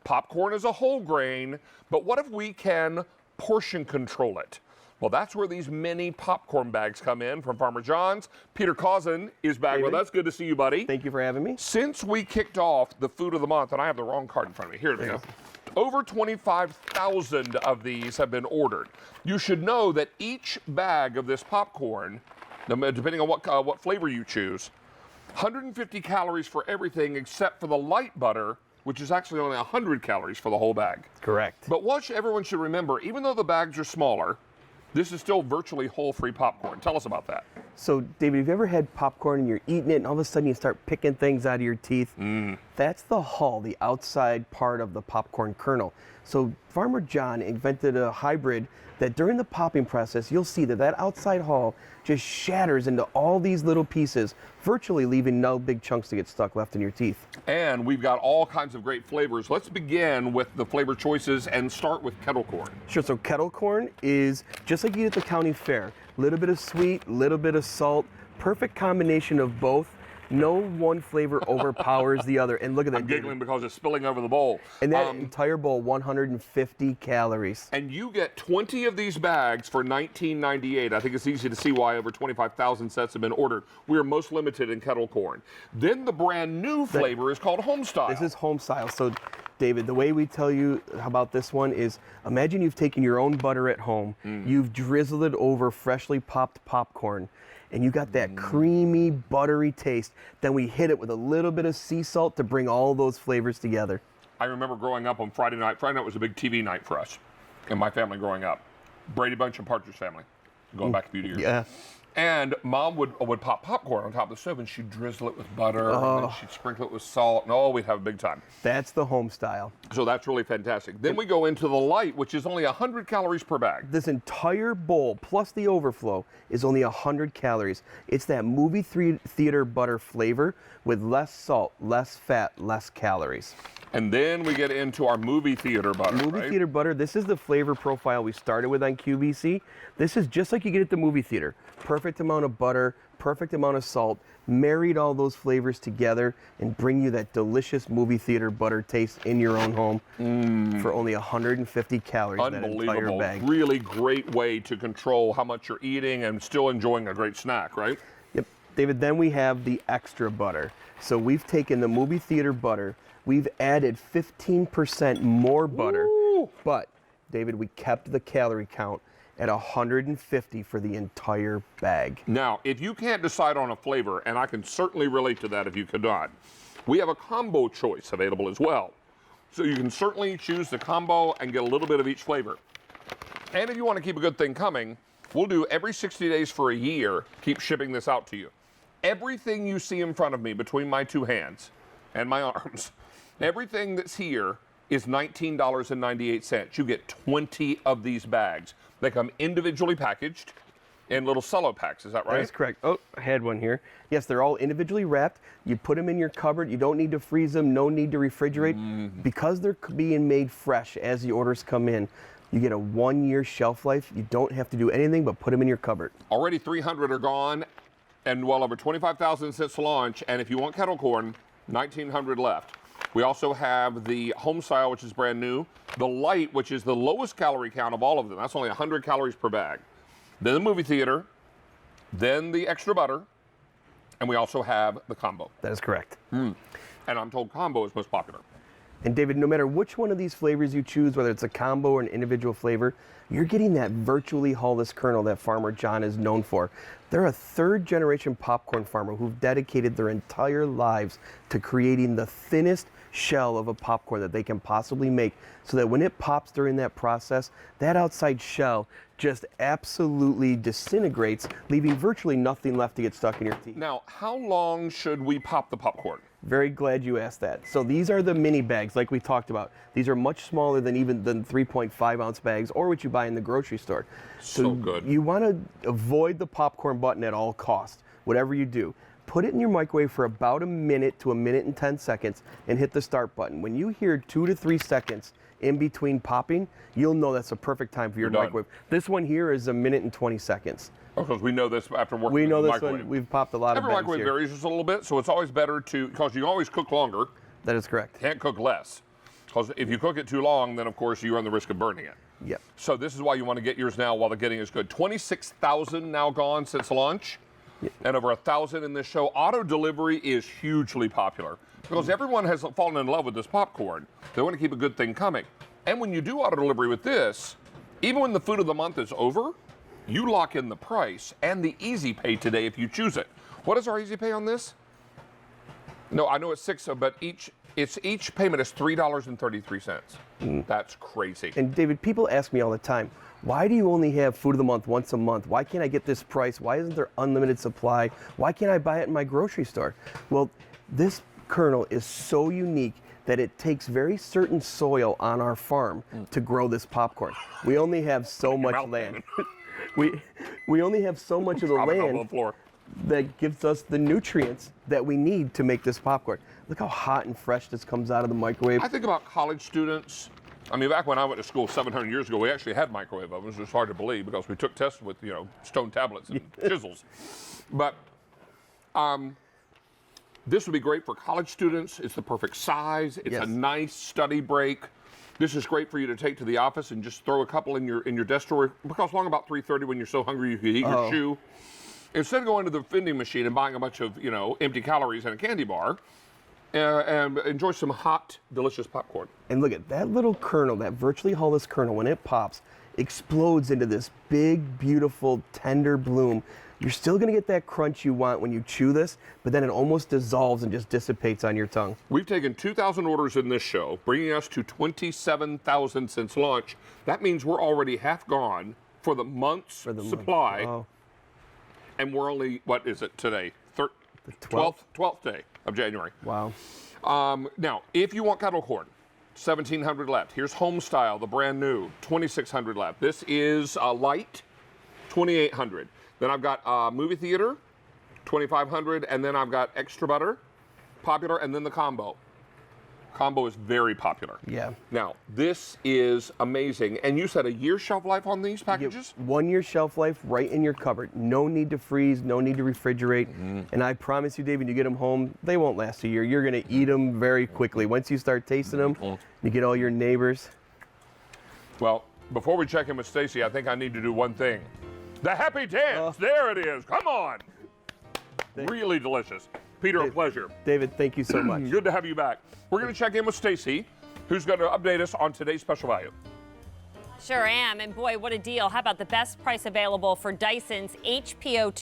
Popcorn is a whole grain, but what if we can portion control it? Well, that's where these mini popcorn bags come in from Farmer John's. Peter Cousin is back with us. Good to see you, buddy. Thank you for having me. Since we kicked off the Food of the Month, and I have the wrong card in front of me. Here it is. Over 25,000 of these have been ordered. You should know that each bag of this popcorn, depending on what flavor you choose, 150 calories for everything except for the light butter, which is actually only 100 calories for the whole bag. Correct. But what everyone should remember, even though the bags are smaller, this is still virtually whole free popcorn. Tell us about that. So, David, have you ever had popcorn and you're eating it and all of a sudden you start picking things out of your teeth? That's the hull, the outside part of the popcorn kernel. So Farmer John invented a hybrid that during the popping process, you'll see that outside hull just shatters into all these little pieces, virtually leaving no big chunks to get stuck left in your teeth. And we've got all kinds of great flavors. Let's begin with the flavor choices and start with kettle corn. Sure, so kettle corn is just like you eat at the county fair. Little bit of sweet, little bit of salt, perfect combination of both. No one flavor overpowers the other. And look at that. I'm giggling because it's spilling over the bowl. And that entire bowl, 150 calories. And you get 20 of these bags for $19.98. I think it's easy to see why over 25,000 sets have been ordered. We are most limited in kettle corn. Then the brand new flavor is called home style. This is home style. So, David, the way we tell you about this one is, imagine you've taken your own butter at home, you've drizzled it over freshly popped popcorn, and you got that creamy, buttery taste. Then we hit it with a little bit of sea salt to bring all those flavors together. I remember growing up on Friday night. Friday night was a big TV night for us and my family growing up. Brady Bunch and Partridge Family, going back a few years. Yeah. And Mom would pop popcorn on top of the stove, and she'd drizzle it with butter, and then she'd sprinkle it with salt, and we'd have a big time. That's the home style. So that's really fantastic. Then we go into the light, which is only 100 calories per bag. This entire bowl, plus the overflow, is only 100 calories. It's that movie theater butter flavor with less salt, less fat, less calories. And then we get into our movie theater butter, Movie theater butter, this is the flavor profile we started with on QVC. This is just like you get at the movie theater. Perfect amount of butter, perfect amount of salt, married all those flavors together and bring you that delicious movie theater butter taste in your own home for only 150 calories. Unbelievable. That entire bag. Really great way to control how much you're eating and still enjoying a great snack, right? Yep. David, then we have the extra butter. So we've taken the movie theater butter, we've added 15% more butter, but David, we kept the calorie count at 150 for the entire bag. Now, if you can't decide on a flavor, and I can certainly relate to that if you could not, we have a combo choice available as well. So you can certainly choose the combo and get a little bit of each flavor. And if you want to keep a good thing coming, we'll do every 60 days for a year, keep shipping this out to you. Everything you see in front of me between my two hands and my arms, everything that's here is $19.98. You get 20 of these bags. They come individually packaged in little cello packs. Is that right? That's correct. Oh, I had one here. Yes, they're all individually wrapped. You put them in your cupboard. You don't need to freeze them. No need to refrigerate. Because they're being made fresh as the orders come in, you get a 1-year shelf life. You don't have to do anything but put them in your cupboard. Already 300 are gone and well over 25,000 since launch. And if you want kettle corn, 1,900 left. We also have the home style, which is brand new. The light, which is the lowest calorie count of all of them. That's only 100 calories per bag. Then the movie theater, then the extra butter, and we also have the combo. That is correct. And I'm told combo is most popular. And David, no matter which one of these flavors you choose, whether it's a combo or an individual flavor, you're getting that virtually hulless kernel that Farmer John is known for. They're a third-generation popcorn farmer who've dedicated their entire lives to creating the thinnest shell of a popcorn that they can possibly make, so that when it pops during that process, that outside shell just absolutely disintegrates, leaving virtually nothing left to get stuck in your teeth. Now, how long should we pop the popcorn? Very glad you asked that. So these are the mini bags like we talked about. These are much smaller than 3.5 ounce bags or what you buy in the grocery store. So good. You want to avoid the popcorn button at all costs, whatever you do. Put it in your microwave for about a minute to a minute and 10 seconds and hit the start button. When you hear 2 to 3 seconds in between popping, you'll know that's a perfect time for your microwave. This one here is a minute and 20 seconds. Because we know this after working We in know the this microwave. one, we've popped a lot of bags microwave here. varies just a little bit, so it's always better to, because you can always cook longer. That is correct. Can't cook less. Because if you cook it too long, then of course you run the risk of burning it. Yep. So this is why you want to get yours now while the getting is good. 26,000 now gone since launch, and over 1,000 in this show. Auto delivery is hugely popular because everyone has fallen in love with this popcorn. They want to keep a good thing coming. And when you do auto delivery with this, even when the food of the month is over, you lock in the price and the easy pay today if you choose it. What is our easy pay on this? No, I know it's $6, but each payment is $3.33. That's crazy. And David, people ask me all the time, why do you only have food of the month once a month? Why can't I get this price? Why isn't there unlimited supply? Why can't I buy it in my grocery store? Well, this kernel is so unique that it takes very certain soil on our farm to grow this popcorn. We only have so much land. we only have so much of the land that gives us the nutrients that we need to make this popcorn. Look how hot and fresh this comes out of the microwave. I think about college students. I mean, back when I went to school 700 years ago, we actually had microwave ovens. It's hard to believe because we took tests with, stone tablets and chisels. But this would be great for college students. It's the perfect size. It's a nice study break. This is great for you to take to the office and just throw a couple in your desk drawer. Because long about 3:30 when you're so hungry you can eat your shoe. Instead of going to the vending machine and buying a bunch of empty calories and a candy bar, and enjoy some hot, delicious popcorn. And look at that little kernel, that virtually hulless kernel, when it pops, explodes into this big, beautiful, tender bloom. You're still going to get that crunch you want when you chew this, but then it almost dissolves and just dissipates on your tongue. We've taken 2,000 orders in this show, bringing us to 27,000 since launch. That means we're already half gone for the month's supply. Wow. And we're only, what is it today? 12th day of January. Wow. Now, if you want kettle corn, 1,700 left. Here's Home Style, the brand new, 2,600 left. This is light, 2,800. Then I've got movie theater, 2,500, and then I've got extra butter, popular, and then the combo. Combo is very popular. Yeah. Now, this is amazing. And you said a year shelf life on these packages? 1 year shelf life right in your cupboard. No need to freeze, no need to refrigerate. And I promise you, Dave, when you get them home, they won't last a year. You're going to eat them very quickly. Once you start tasting them, you get all your neighbors. Well, before we check in with Stacy, I think I need to do one thing. The happy dance. There it is. Come on. Really delicious. Peter, a pleasure. David, thank you so much. Good to have you back. We're going to check in with Stacy, who's going to update us on today's special value. Sure am. And boy, what a deal. How about the best price available for Dyson's HPO2